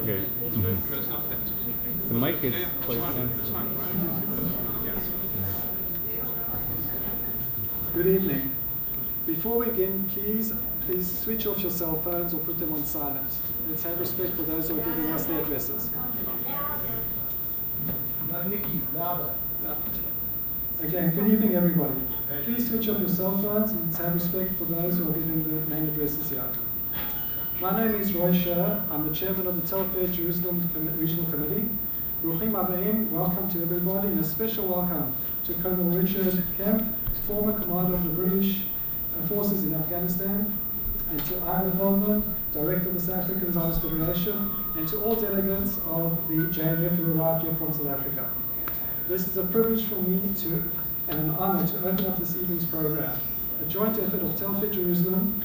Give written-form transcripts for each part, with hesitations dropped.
Okay. The mic is quite sensitive. Good evening. Before we begin, please switch off your cell phones or put them on silent. Let's have respect for those who are giving us their addresses. Again, good evening, everybody. Please switch off your cell phones and let's have respect for those who are giving the main addresses here. My name is Roy Scher. I'm the chairman of the Telfed Jerusalem Regional Committee. Ruchim Abaim, welcome to everybody, and a special welcome to Colonel Richard Kemp, former commander of the British forces in Afghanistan, and to Ira Feldman, director of the South African Zionist Federation, and to all delegates of the JNF who arrived here from South Africa. This is a privilege for me and an honor to open up this evening's program, a joint effort of Telfed Jerusalem,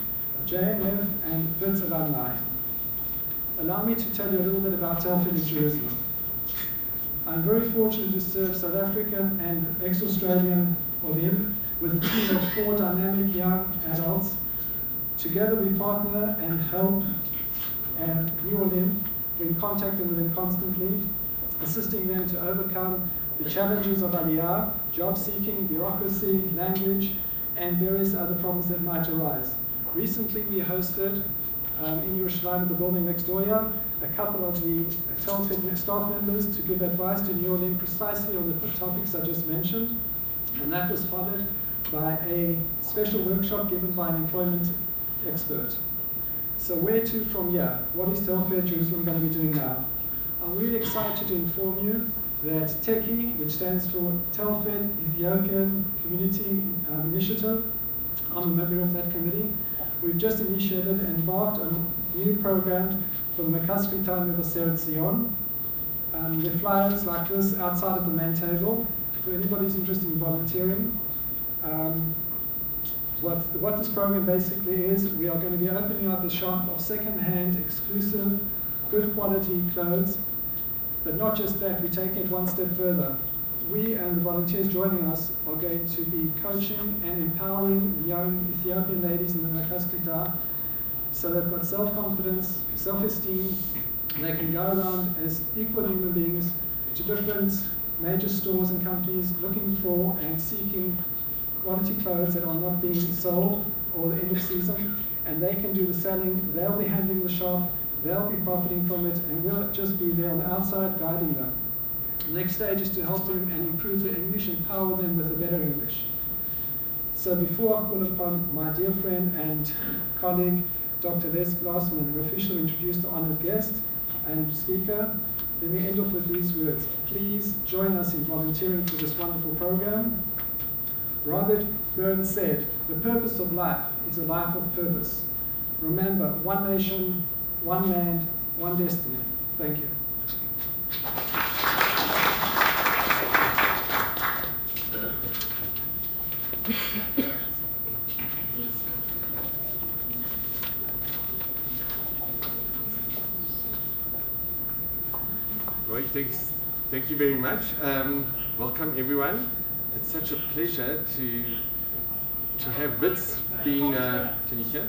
JNF, and Wits Alumni. Allow me to tell you a little bit about Telfed in Jerusalem. I'm very fortunate to serve South African and ex-Australian with a team of 4 dynamic young adults. Together we partner and help New Orleans. We're in contact with them constantly, assisting them to overcome the challenges of Aliyah, job seeking, bureaucracy, language, and various other problems that might arise. Recently we hosted in Yerushalayim, the building next door here, a couple of the Telfed staff members to give advice to New Orleans precisely on the topics I just mentioned, and that was followed by a special workshop given by an employment expert. So where to from here? What is Telfed Jerusalem going to be doing now? I'm really excited to inform you that TECI, which stands for Telfed Ethiopian Community Initiative, I'm a member of that committee. We've just initiated and embarked on a new program for the McCuskey Town of Aseret Zion. There are flyers like this outside of the main table for anybody who's interested in volunteering. What this program basically is, we are going to be opening up a shop of second-hand, exclusive, good quality clothes. But not just that, we're taking it one step further. We and the volunteers joining us are going to be coaching and empowering young Ethiopian ladies in the Makasklita so they've got self-confidence, self-esteem, and they can go around as equal human beings to different major stores and companies looking for and seeking quality clothes that are not being sold or the end of season, and they can do the selling, they'll be handling the shop, they'll be profiting from it, and we'll just be there on the outside guiding them. The next stage is to help them and improve their English, empower them with a better English. So before I call upon my dear friend and colleague, Dr. Glassman, who officially introduced the honored guest and speaker, let me end off with these words. Please join us in volunteering for this wonderful program. Robert Burns said, "The purpose of life is a life of purpose. Remember, one nation, one land, one destiny." Thank you. Roy, thank you very much. Welcome everyone. It's such a pleasure to have Wits being, can you hear?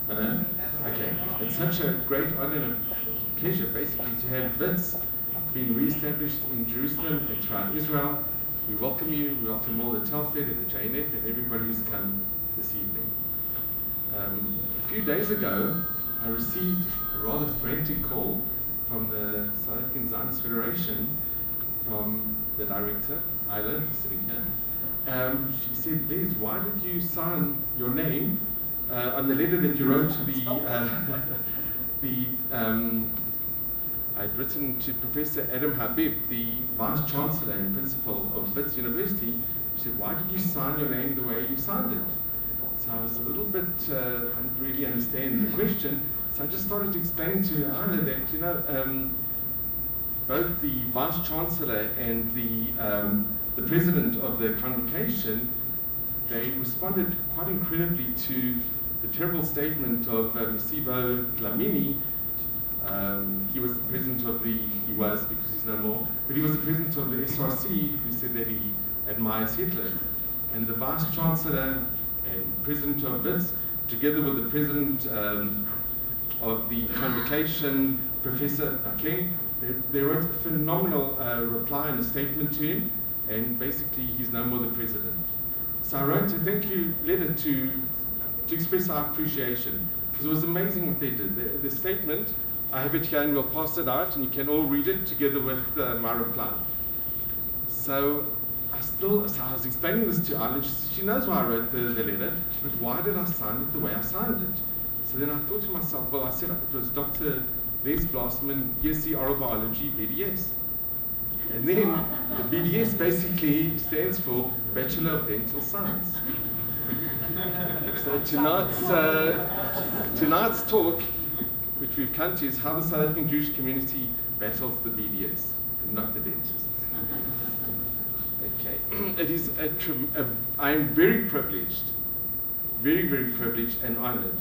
Hello? Okay. It's such a great honor and pleasure basically to have Wits being re-established in Jerusalem and throughout Israel. We welcome you, we welcome all the Telfed and the JNF and everybody who's come this evening. A few days ago, I received a rather frantic call from the South African Zionist Federation, from the director, Isla, sitting here. She said, "Les, why did you sign your name on the letter that you wrote to I'd written to Professor Adam Habib, the Vice Chancellor and Principal of Wits University." She said, "Why did you sign your name the way you signed it?" So I was a little bit, I didn't really understand the question. So I just started to explain to Anna that, both the Vice Chancellor and the President of the convocation, they responded quite incredibly to the terrible statement of Msibo Dlamini. He was the President of he was because he's no more, but he was the President of the SRC who said that he admires Hitler. And the Vice Chancellor and President of Wits, together with the President of the convocation, Professor Kemp. They wrote a phenomenal reply and a statement to him, and basically he's no more the president. So I wrote a thank you letter to express our appreciation, because it was amazing what they did. The statement, I have it here and we'll pass it out and you can all read it together with my reply. So I was explaining this to Anna, and she knows why I wrote the letter, but why did I sign it the way I signed it? So then I thought to myself, well, I said it was Dr. Les Glassman, BSc Oral Biology, BDS. And then the BDS basically stands for Bachelor of Dental Science. So tonight's talk, which we've come to, is how the South African Jewish community battles the BDS, and not the dentists. Okay, it is I am very privileged, very, very privileged and honored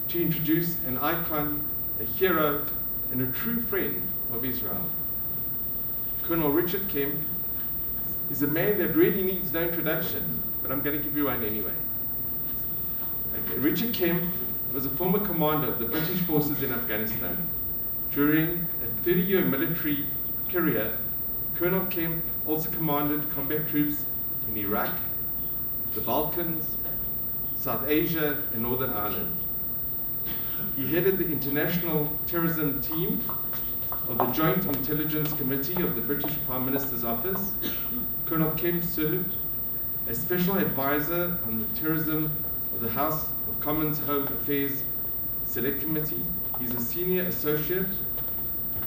to introduce an icon, a hero, and a true friend of Israel. Colonel Richard Kemp is a man that really needs no introduction, but I'm going to give you one anyway. Okay. Richard Kemp was a former commander of the British forces in Afghanistan. During a 30-year military career, Colonel Kemp also commanded combat troops in Iraq, the Balkans, South Asia, and Northern Ireland. He headed the international terrorism team of the Joint Intelligence Committee of the British Prime Minister's Office. Colonel Kemp served as special advisor on the terrorism of the House of Commons Home Affairs Select Committee. He's a senior associate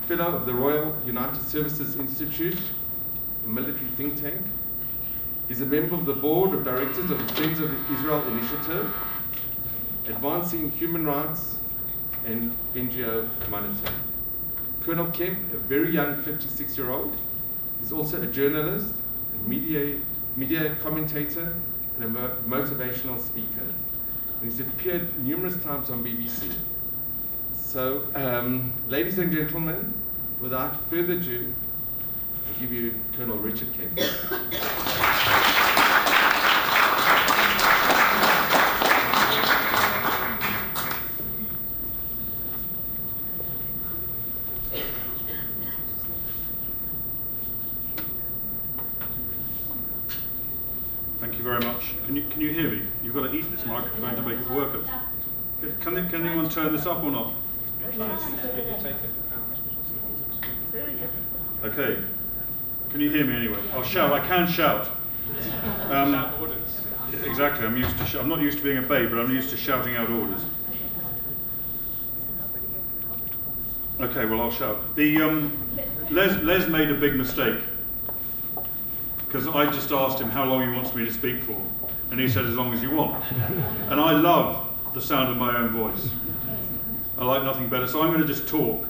fellow of the Royal United Services Institute, a military think tank. He's a member of the board of directors of the Friends of Israel Initiative, advancing human rights and NGO monitoring. Colonel Kemp, a very young 56-year-old, is also a journalist, a media commentator, and a motivational speaker. And he's appeared numerous times on BBC. So, ladies and gentlemen, without further ado, I'll give you Colonel Richard Kemp. Thank you very much. Can you hear me? You've got to eat this microphone to make it work. Can anyone turn this up or not? Okay. Can you hear me anyway? I'll shout. I can shout. Exactly. I'm not used to being obeyed, but I'm used to shouting out orders. Okay. Well, I'll shout. Les made a big mistake, because I just asked him how long he wants me to speak for, and he said as long as you want. And I love the sound of my own voice. I like nothing better, so I'm going to just talk.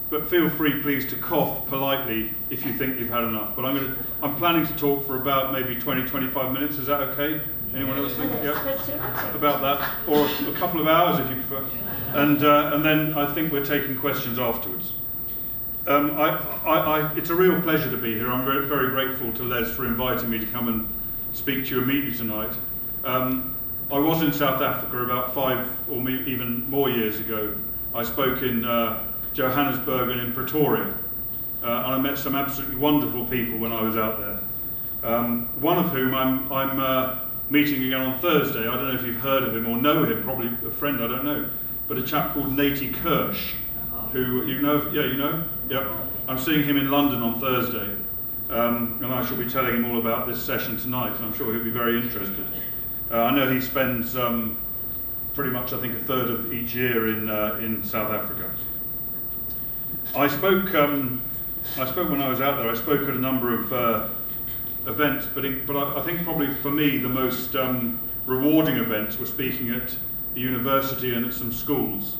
But feel free, please, to cough politely if you think you've had enough. But I'm planning to talk for about maybe 20, 25 minutes. Is that okay? Anyone else think? Yeah? About that, or a couple of hours if you prefer. And then I think we're taking questions afterwards. It's a real pleasure to be here. I'm very, very grateful to Les for inviting me to come and speak to you immediately tonight. I was in South Africa about 5 or even more years ago. I spoke in Johannesburg and in Pretoria, and I met some absolutely wonderful people when I was out there. One of whom I'm meeting again on Thursday. I don't know if you've heard of him or know him, probably a friend, I don't know, but a chap called Nati Kirsch, who you know, yeah, you know? Yep. I'm seeing him in London on Thursday, and I shall be telling him all about this session tonight, and I'm sure he'll be very interested. I know he spends pretty much, I think, a third of each year in South Africa. I spoke when I was out there. I spoke at a number of events, but I think probably for me the most rewarding events were speaking at a university and at some schools.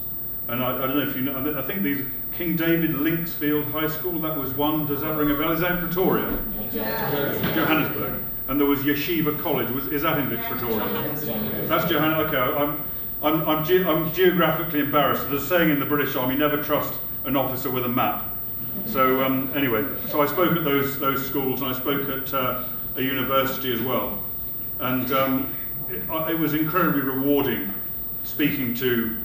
And I don't know if you know, I think these King David Linksfield High School, that was one. Does that ring a bell? Is that in Pretoria? Yeah. Johannesburg. And there was Yeshiva College. Is that in Pretoria? That's Johannesburg. Okay, I'm geographically embarrassed. There's a saying in the British Army: never trust an officer with a map. So anyway, so I spoke at those schools, and I spoke at a university as well. And it was incredibly rewarding speaking to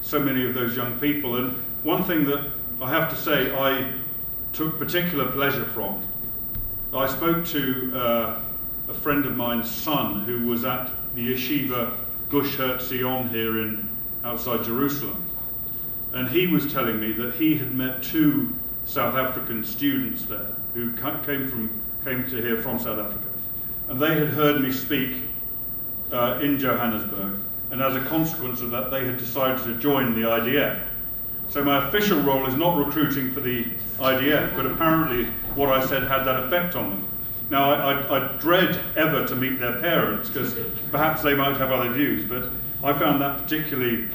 so many of those young people. And one thing that I have to say I took particular pleasure from. I spoke to a friend of mine's son who was at the yeshiva Gush Herzion here outside Jerusalem, and he was telling me that he had met 2 South African students there who came to here from South Africa, and they had heard me speak in Johannesburg, and as a consequence of that they had decided to join the IDF. So my official role is not recruiting for the IDF, but apparently what I said had that effect on them. Now I dread ever to meet their parents, because perhaps they might have other views, but I found that a particularly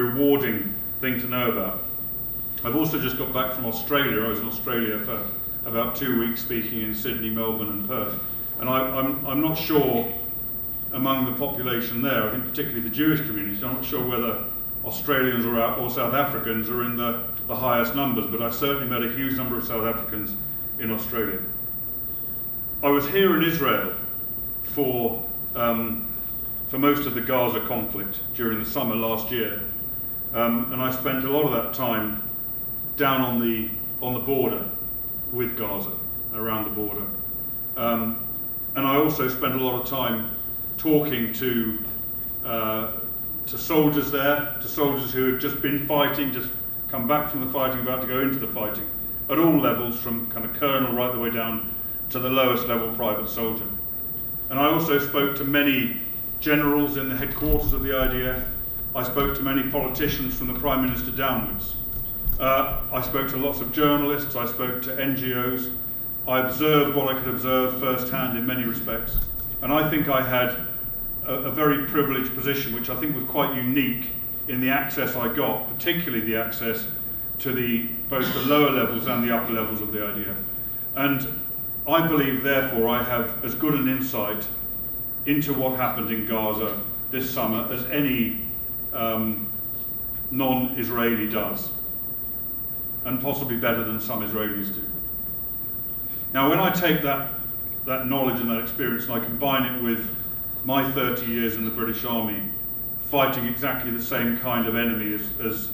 rewarding thing to know about. I've also just got back from Australia. I was in Australia for about 2 weeks speaking in Sydney, Melbourne and Perth. And I'm not sure among the population there, I think particularly the Jewish community, I'm not sure whether Australians or South Africans are in the highest numbers, but I certainly met a huge number of South Africans in Australia. I was here in Israel for most of the Gaza conflict during the summer last year, and I spent a lot of that time down on the border with Gaza, around the border, and I also spent a lot of time talking to soldiers there, to soldiers who had just been fighting, just come back from the fighting, about to go into the fighting, at all levels, from kind of colonel right the way down to the lowest level private soldier. And I also spoke to many generals in the headquarters of the IDF. I spoke to many politicians from the Prime Minister downwards. I spoke to lots of journalists, I spoke to NGOs. I observed what I could observe firsthand in many respects. And I think I had a very privileged position, which I think was quite unique in the access I got, particularly the access to both the lower levels and the upper levels of the IDF. And I believe, therefore, I have as good an insight into what happened in Gaza this summer as any non-Israeli does, and possibly better than some Israelis do. Now, when I take that knowledge and that experience and I combine it with my 30 years in the British Army, fighting exactly the same kind of enemy as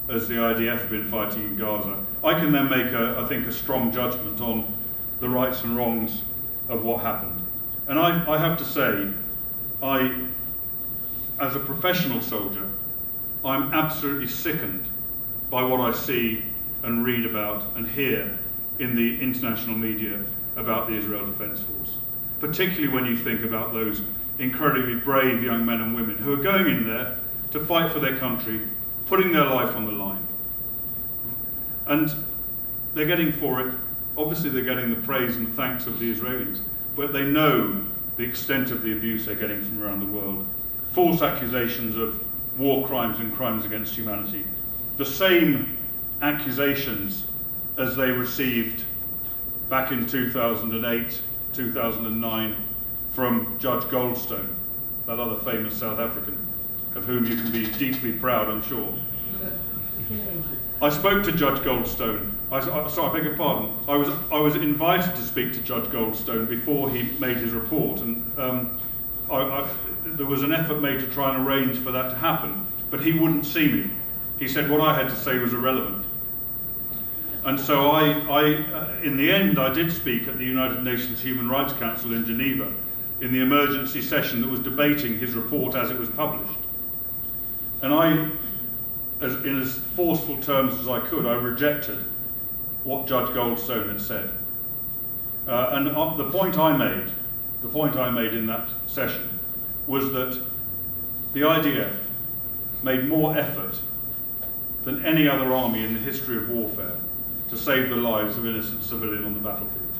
the IDF have been fighting in Gaza, I can then make, I think, a strong judgment on the rights and wrongs of what happened. And I have to say, as a professional soldier, I'm absolutely sickened by what I see and read about and hear in the international media about the Israel Defense Force, particularly when you think about those incredibly brave young men and women who are going in there to fight for their country, putting their life on the line. And they're getting for it, obviously they're getting the praise and thanks of the Israelis, but they know the extent of the abuse they're getting from around the world. False accusations of war crimes and crimes against humanity. The same accusations as they received back in 2008, 2009 from Judge Goldstone, that other famous South African, of whom you can be deeply proud, I'm sure. I spoke to Judge Goldstone. I beg your pardon. I was invited to speak to Judge Goldstone before he made his report, and there was an effort made to try and arrange for that to happen, but he wouldn't see me. He said what I had to say was irrelevant. And so in the end, I did speak at the United Nations Human Rights Council in Geneva in the emergency session that was debating his report as it was published. And in as forceful terms as I could, I rejected what Judge Goldstone had said. And the point I made in that session was that the IDF made more effort than any other army in the history of warfare to save the lives of innocent civilians on the battlefield.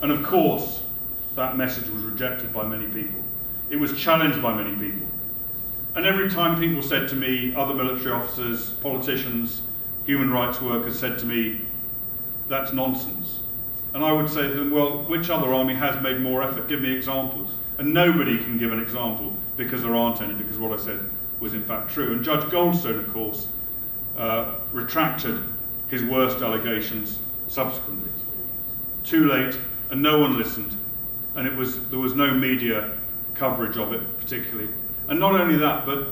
And of course, that message was rejected by many people. It was challenged by many people. And every time people said to me, other military officers, politicians, human rights workers said to me, that's nonsense. And I would say to them, well, which other army has made more effort? Give me examples. And nobody can give an example because there aren't any, because what I said was in fact true. And Judge Goldstone, of course, retracted his worst allegations subsequently. Too late, and no one listened. And there was no media coverage of it particularly. And not only that, but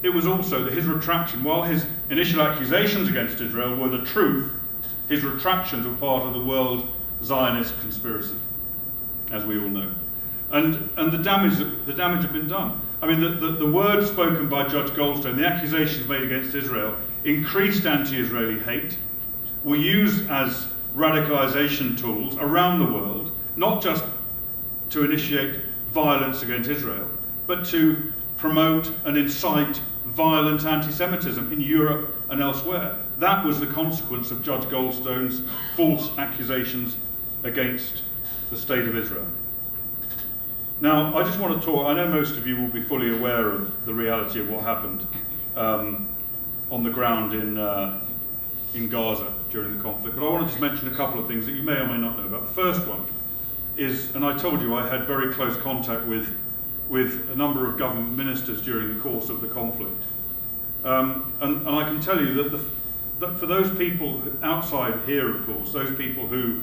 it was also that his retraction, while his initial accusations against Israel were the truth, his retractions were part of the world Zionist conspiracy, as we all know. And the damage had been done. I mean, the words spoken by Judge Goldstone, the accusations made against Israel, increased anti-Israeli hate, were used as radicalization tools around the world, not just to initiate violence against Israel, but to promote and incite violent anti-Semitism in Europe and elsewhere. That was the consequence of Judge Goldstone's false accusations against the State of Israel. Now, I just want to talk, I know most of you will be fully aware of the reality of what happened on the ground in Gaza during the conflict, but I want to just mention a couple of things that you may or may not know about. The first one is, and I told you I had very close contact with a number of government ministers during the course of the conflict. And I can tell you that for those people outside here, of course, those people who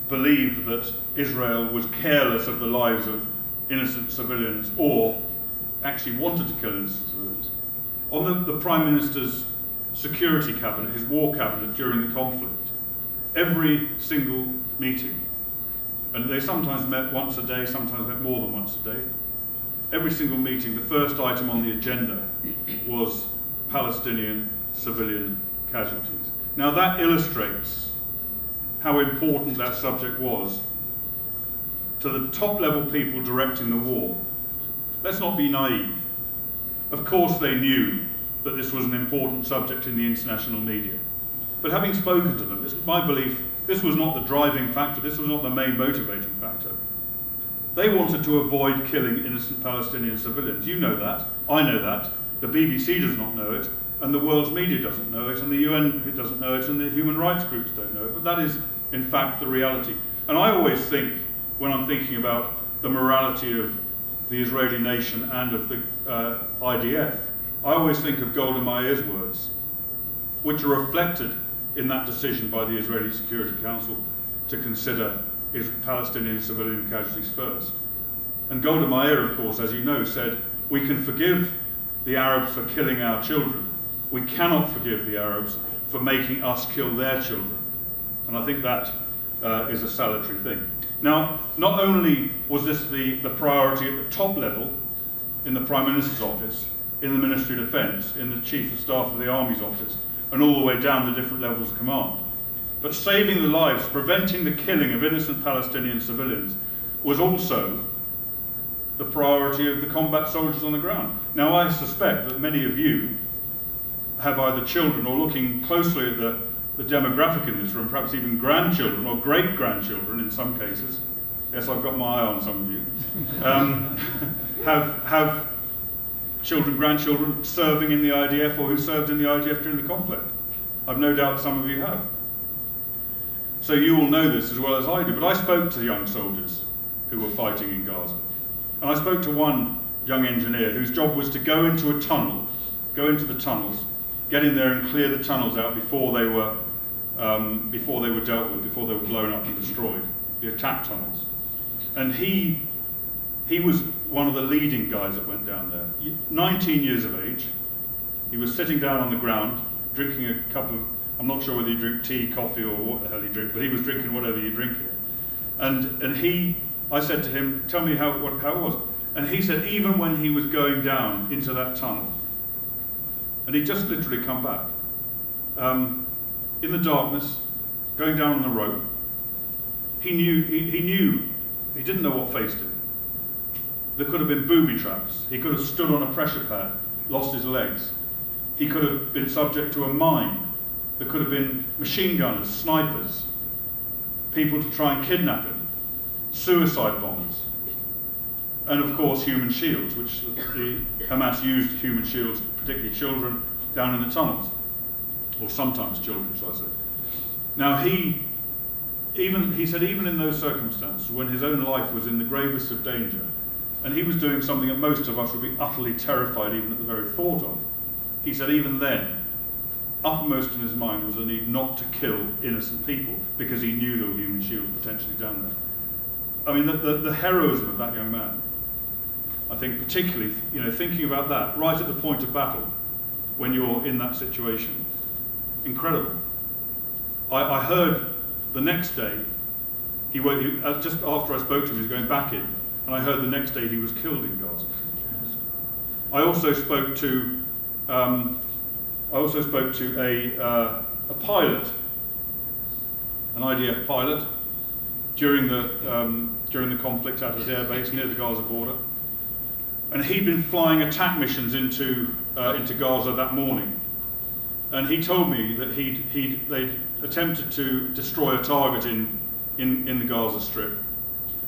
believe that Israel was careless of the lives of innocent civilians or actually wanted to kill innocent civilians, on the Prime Minister's security cabinet, his war cabinet during the conflict, every single meeting, and they sometimes met once a day, sometimes met more than once a day, every single meeting, the first item on the agenda was Palestinian civilian casualties. Now that illustrates how important that subject was to the top level people directing the war. Let's not be naive. Of course they knew that this was an important subject in the international media. But having spoken to them, it's my belief this was not the driving factor, this was not the main motivating factor. They wanted to avoid killing innocent Palestinian civilians. You know that, I know that, the BBC does not know it, and the world's media doesn't know it, and the UN doesn't know it, and the human rights groups don't know it, but that is, in fact, the reality. And I always think, when I'm thinking about the morality of the Israeli nation and of the IDF, I always think of Golda Meir's words, which are reflected in that decision by the Israeli Security Council to consider Palestinian civilian casualties first. And Golda Meir, of course, as you know, said, we can forgive the Arabs for killing our children. We cannot forgive the Arabs for making us kill their children. And I think that is a salutary thing. Now, not only was this the priority at the top level, in the Prime Minister's office, in the Ministry of Defence, in the Chief of Staff of the Army's office, and all the way down the different levels of command, but saving the lives, preventing the killing of innocent Palestinian civilians was also the priority of the combat soldiers on the ground. Now, I suspect that many of you have either children or looking closely at the demographic in this room, perhaps even grandchildren or great-grandchildren in some cases. Yes, I've got my eye on some of you. Have children, grandchildren serving in the IDF or who served in the IDF during the conflict. I've no doubt some of you have. So you all know this as well as I do, but I spoke to young soldiers who were fighting in Gaza. And I spoke to one young engineer whose job was to go into a tunnel, go into the tunnels, get in there and clear the tunnels out before they were dealt with, before they were blown up and destroyed, the attack tunnels. And he was one of the leading guys that went down there. 19 years of age, he was sitting down on the ground, drinking a cup of, I'm not sure whether you drink tea, coffee, or what the hell you drink, but he was drinking whatever you drink here. And I said to him, tell me how it was. And he said, even when he was going down into that tunnel, and he'd just literally come back, in the darkness, going down on the rope, he didn't know what faced him. There could have been booby traps. He could have stood on a pressure pad, lost his legs. He could have been subject to a mine. There could have been machine gunners, snipers, people to try and kidnap him, suicide bombers, and of course human shields, which the Hamas used human shields, particularly children, down in the tunnels, or sometimes children, shall I say. Now he said even in those circumstances, when his own life was in the gravest of danger, and he was doing something that most of us would be utterly terrified even at the very thought of, he said even then, uppermost in his mind was the need not to kill innocent people because he knew there were human shields potentially down there. I mean, the heroism of that young man. I think particularly, thinking about that right at the point of battle, when you're in that situation, incredible. I heard the next day, just after I spoke to him, he was going back in, and I heard the next day he was killed in Gaza. I also spoke to a pilot, an IDF pilot, during the conflict at his airbase near the Gaza border, and he'd been flying attack missions into Gaza that morning, and he told me that they attempted to destroy a target in the Gaza Strip,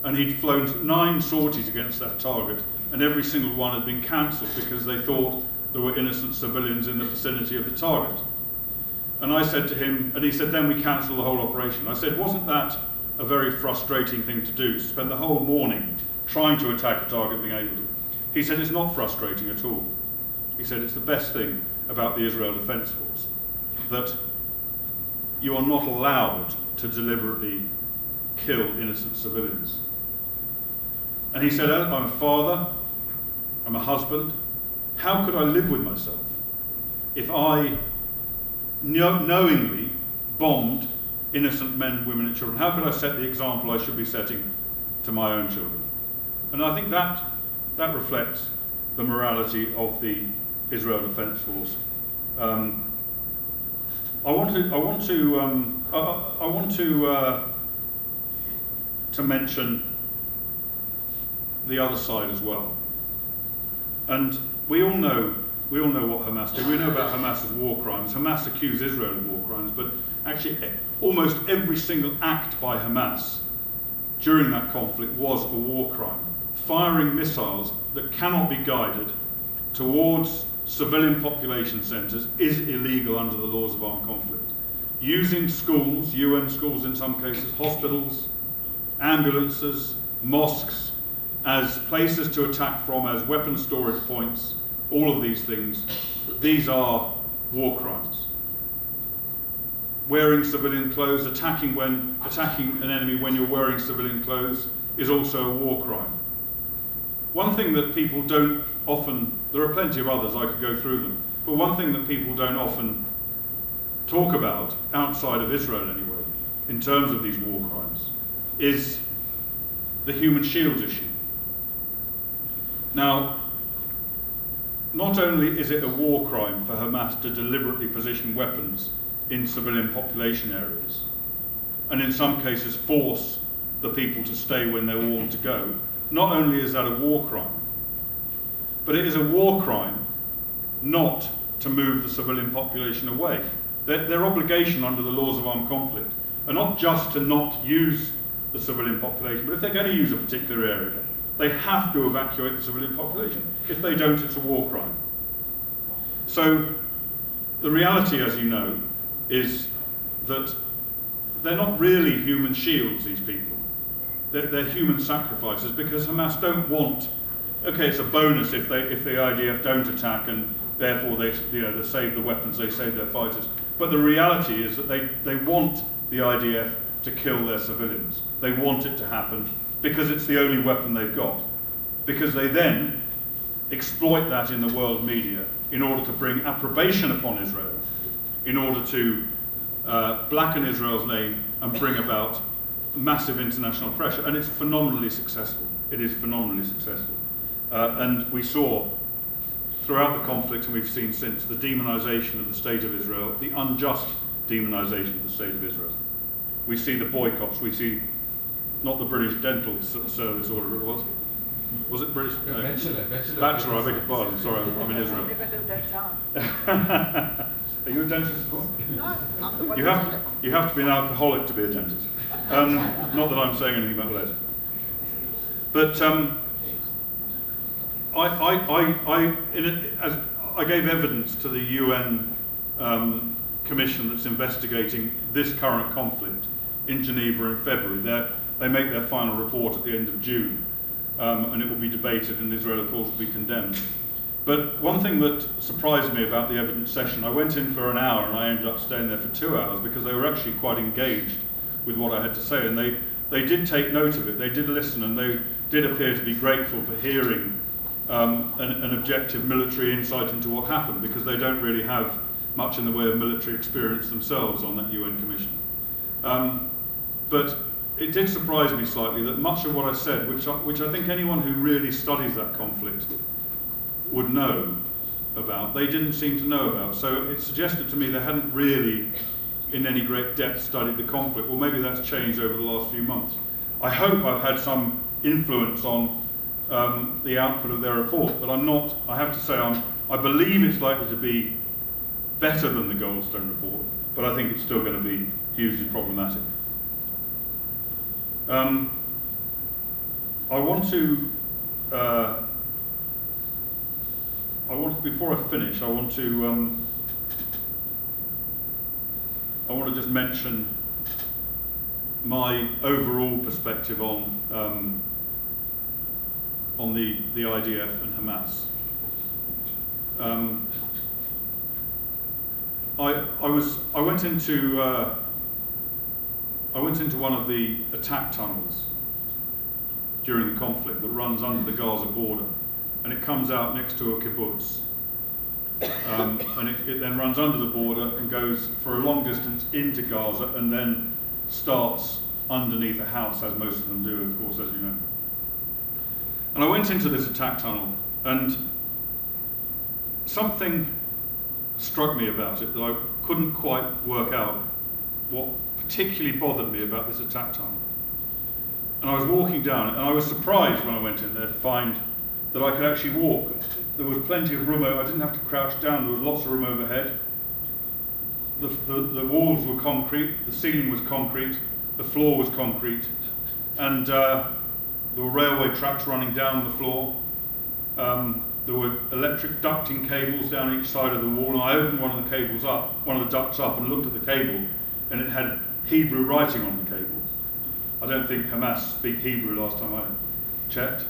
and he'd flown 9 sorties against that target, and every single one had been cancelled because they thought there were innocent civilians in the vicinity of the target. And I said to him, and he said, then we cancelled the whole operation. I said, wasn't that a very frustrating thing to do, to spend the whole morning trying to attack a target being able to? He said, it's not frustrating at all. He said, it's the best thing about the Israel Defence Force, that you are not allowed to deliberately kill innocent civilians. And he said, I'm a father, I'm a husband. How could I live with myself if I knowingly bombed innocent men, women and children? How could I set the example I should be setting to my own children? And I think that reflects the morality of the Israel Defence Force. I want to mention the other side as well. And we all know what Hamas do. We know about Hamas's war crimes. Hamas accused Israel of war crimes, but actually almost every single act by Hamas during that conflict was a war crime. Firing missiles that cannot be guided towards civilian population centres is illegal under the laws of armed conflict. Using schools, UN schools in some cases, hospitals, ambulances, mosques, as places to attack from, as weapon storage points, all of these things, these are war crimes. Wearing civilian clothes, attacking an enemy when you're wearing civilian clothes is also a war crime. One thing that people don't often, there are plenty of others, I could go through them, but one thing that people don't often talk about, outside of Israel anyway, in terms of these war crimes, is the human shields issue. Now, not only is it a war crime for Hamas to deliberately position weapons in civilian population areas, and in some cases force the people to stay when they're warned to go, not only is that a war crime, but it is a war crime not to move the civilian population away. Their obligation under the laws of armed conflict are not just to not use the civilian population, but if they're going to use a particular area, they have to evacuate the civilian population. If they don't, it's a war crime. So the reality, as you know, is that they're not really human shields, these people. They're human sacrifices, because Hamas don't want, okay, it's a bonus if the IDF don't attack and therefore they save the weapons, they save their fighters. But the reality is that they want the IDF to kill their civilians. They want it to happen because it's the only weapon they've got. Because they then exploit that in the world media in order to bring approbation upon Israel, in order to blacken Israel's name and bring about massive international pressure. And it's phenomenally successful. It is phenomenally successful. And we saw throughout the conflict, and we've seen since, the demonization of the state of Israel, the unjust demonization of the state of Israel. We see the boycotts, we see not the British Dental Service, or whatever it was. Was it British? No. Bachelor, I beg your pardon, sorry, I'm in Israel. Are you a dentist as well? No. You have to be an alcoholic to be a dentist. Not that I'm saying anything about Les. But I gave evidence to the UN commission that's investigating this current conflict in Geneva in February. They make their final report at the end of June, and it will be debated, and Israel, of course, will be condemned. But one thing that surprised me about the evidence session, I went in for an hour and I ended up staying there for 2 hours because they were actually quite engaged with what I had to say, and they did take note of it, they did listen, and they did appear to be grateful for hearing an objective military insight into what happened, because they don't really have much in the way of military experience themselves on that UN commission. But it did surprise me slightly that much of what I said, which I think anyone who really studies that conflict would know about, they didn't seem to know about. So it suggested to me they hadn't really in any great depth studied the conflict. Well, maybe that's changed over the last few months. I hope I've had some influence on the output of their report, but I'm not, I have to say, I believe it's likely to be better than the Goldstone report, but I think it's still going to be hugely problematic. Before I finish, I want to just mention my overall perspective on the IDF and Hamas. I went into one of the attack tunnels during the conflict that runs under the Gaza border, and it comes out next to a kibbutz. And it then runs under the border and goes for a long distance into Gaza, and then starts underneath a house, as most of them do, of course, as you know. And I went into this attack tunnel, and something struck me about it that I couldn't quite work out what particularly bothered me about this attack tunnel. And I was walking down it, and I was surprised when I went in there to find that I could actually walk. There was plenty of room, I didn't have to crouch down, there was lots of room overhead. The walls were concrete, the ceiling was concrete, the floor was concrete, and there were railway tracks running down the floor. There were electric ducting cables down each side of the wall, and I opened one of the cables up, one of the ducts up, and looked at the cable, and it had Hebrew writing on the cable. I don't think Hamas speak Hebrew last time I checked,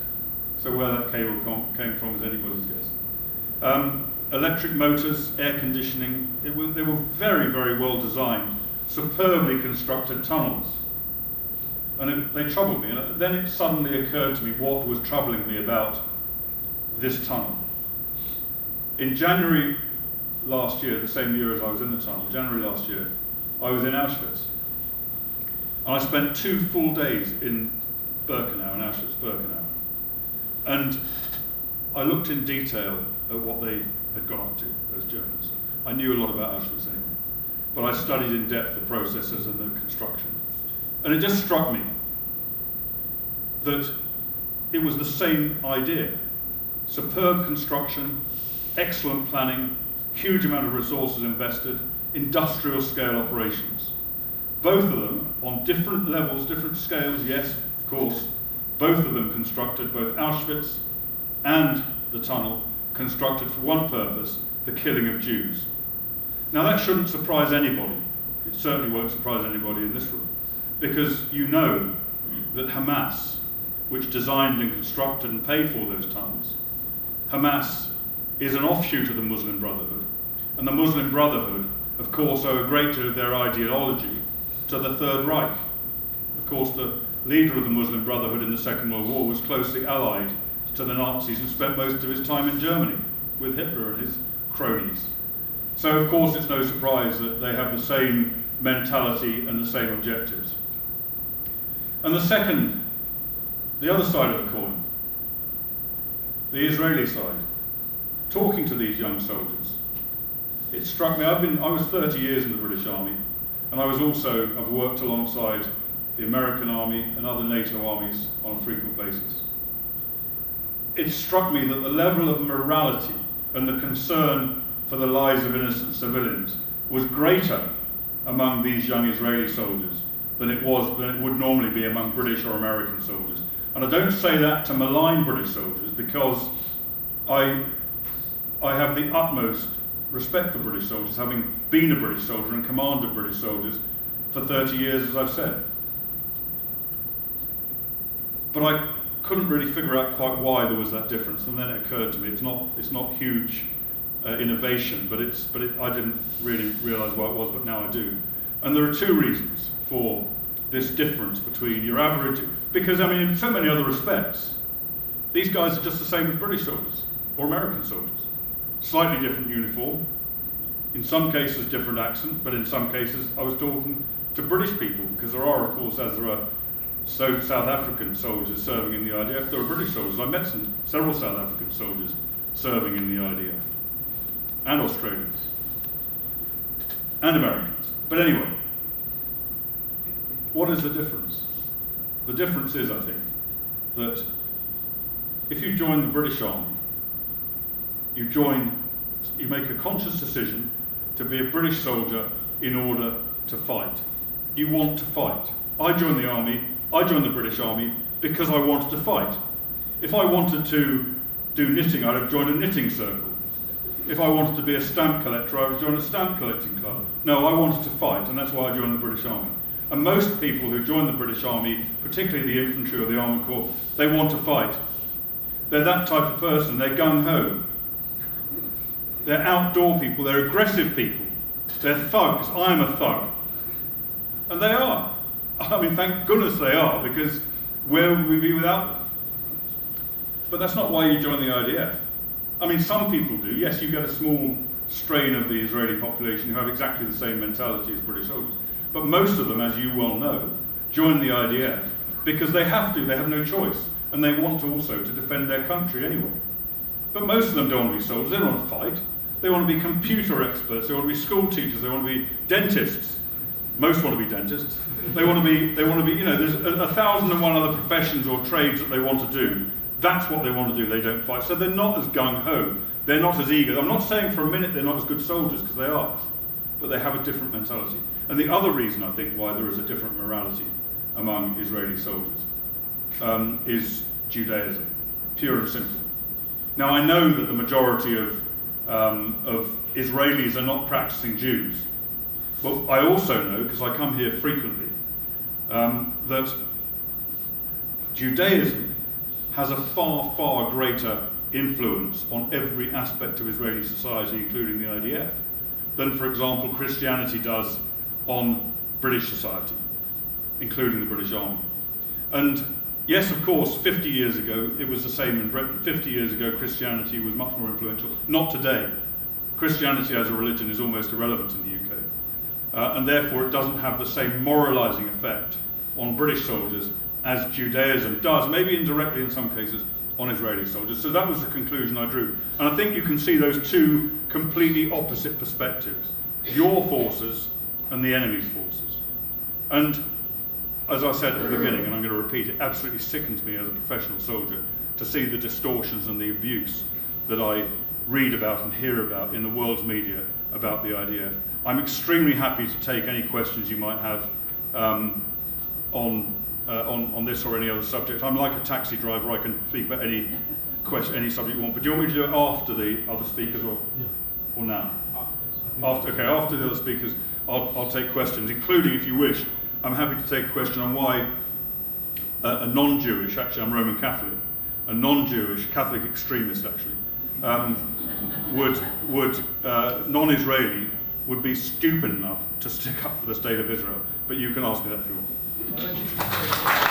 so where that cable came from is anybody's guess. Electric motors, air conditioning, they were very, very well designed, superbly constructed tunnels. And they troubled me, and then it suddenly occurred to me what was troubling me about this tunnel. In January last year, the same year as I was in the tunnel, January last year, I was in Auschwitz. And I spent 2 full days in Birkenau, in Auschwitz-Birkenau. And I looked in detail at what they had gone up to, those Germans. I knew a lot about Auschwitz anyway, but I studied in depth the processes and the construction. And it just struck me that it was the same idea. Superb construction, excellent planning, huge amount of resources invested, industrial scale operations. Both of them on different levels, different scales, yes, of course, both of them constructed, both Auschwitz and the tunnel, constructed for one purpose, the killing of Jews. Now that shouldn't surprise anybody. It certainly won't surprise anybody in this room, because you know that Hamas, which designed and constructed and paid for those tunnels, Hamas is an offshoot of the Muslim Brotherhood. And the Muslim Brotherhood, of course, owe a great deal of their ideology to the Third Reich. Of course, the leader of the Muslim Brotherhood in the Second World War was closely allied to the Nazis and spent most of his time in Germany with Hitler and his cronies. So, of course, it's no surprise that they have the same mentality and the same objectives. And the other side of the coin, the Israeli side, talking to these young soldiers, it struck me. I was 30 years in the British Army, and I've worked alongside the American Army and other NATO armies on a frequent basis. It struck me that the level of morality and the concern for the lives of innocent civilians was greater among these young Israeli soldiers than it would normally be among British or American soldiers. And I don't say that to malign British soldiers, because I have the utmost respect for British soldiers, having been a British soldier and commanded British soldiers for 30 years, as I've said. But I couldn't really figure out quite why there was that difference, and then it occurred to me it's not huge innovation, but I didn't really realise why it was, but now I do. And there are 2 reasons for this difference between your average, because I mean in so many other respects, These guys are just the same as British soldiers or American soldiers. Slightly different uniform, in some cases different accent, but in some cases I was talking to British people, because there are, of course, as there are South African soldiers serving in the IDF, there are British soldiers. I met several South African soldiers serving in the IDF, and Australians, and Americans. But anyway, what is the difference? The difference is, I think, that if you join the British Army, you make a conscious decision to be a British soldier in order to fight. You want to fight. I joined the army, I joined the British Army because I wanted to fight. If I wanted to do knitting, I'd have joined a knitting circle. If I wanted to be a stamp collector, I would join a stamp collecting club. No, I wanted to fight, and that's why I joined the British Army. And most people who join the British Army, particularly the infantry or the armoured corps, they want to fight. They're that type of person, they're gung-ho. They're outdoor people, they're aggressive people. They're thugs. I'm a thug. And they are. I mean, thank goodness they are, because where would we be without them? But that's not why you join the IDF. I mean, some people do. Yes, you get a small strain of the Israeli population who have exactly the same mentality as British soldiers. But most of them, as you well know, join the IDF because they have to. They have no choice. And they want to also to defend their country anyway. But most of them don't want to be soldiers. They don't want to fight. They want to be computer experts. They want to be school teachers. They want to be dentists. Most want to be dentists. They want to be, you know, there's 1,001 other professions or trades that they want to do. That's what they want to do. They don't fight. So they're not as gung-ho. They're not as eager. I'm not saying for a minute they're not as good soldiers, because they are. But they have a different mentality. And the other reason, I think, why there is a different morality among Israeli soldiers is Judaism, pure and simple. Now, I know that the majority of Israelis are not practicing Jews. But I also know, because I come here frequently, that Judaism has a far, far greater influence on every aspect of Israeli society, including the IDF, than, for example, Christianity does on British society, including the British Army. And yes, of course, 50 years ago, it was the same in Britain. 50 years ago, Christianity was much more influential. Not today. Christianity as a religion is almost irrelevant in the UK. And therefore, it doesn't have the same moralizing effect on British soldiers as Judaism does, maybe indirectly in some cases, on Israeli soldiers. So that was the conclusion I drew. And I think you can see those two completely opposite perspectives. Your forces and the enemy's forces. And as I said at the beginning, and I'm going to repeat, it absolutely sickens me as a professional soldier to see the distortions and the abuse that I read about and hear about in the world's media about the IDF. I'm extremely happy to take any questions you might have on this or any other subject. I'm like a taxi driver, I can speak about any question, any subject you want. But do you want me to do it after the other speakers or now? After, okay, after the other speakers, I'll take questions, including, if you wish, I'm happy to take a question on why a non-Jewish, actually I'm Roman Catholic, a non-Jewish, Catholic extremist actually, non-Israeli would be stupid enough to stick up for the state of Israel. But you can ask me that if you want.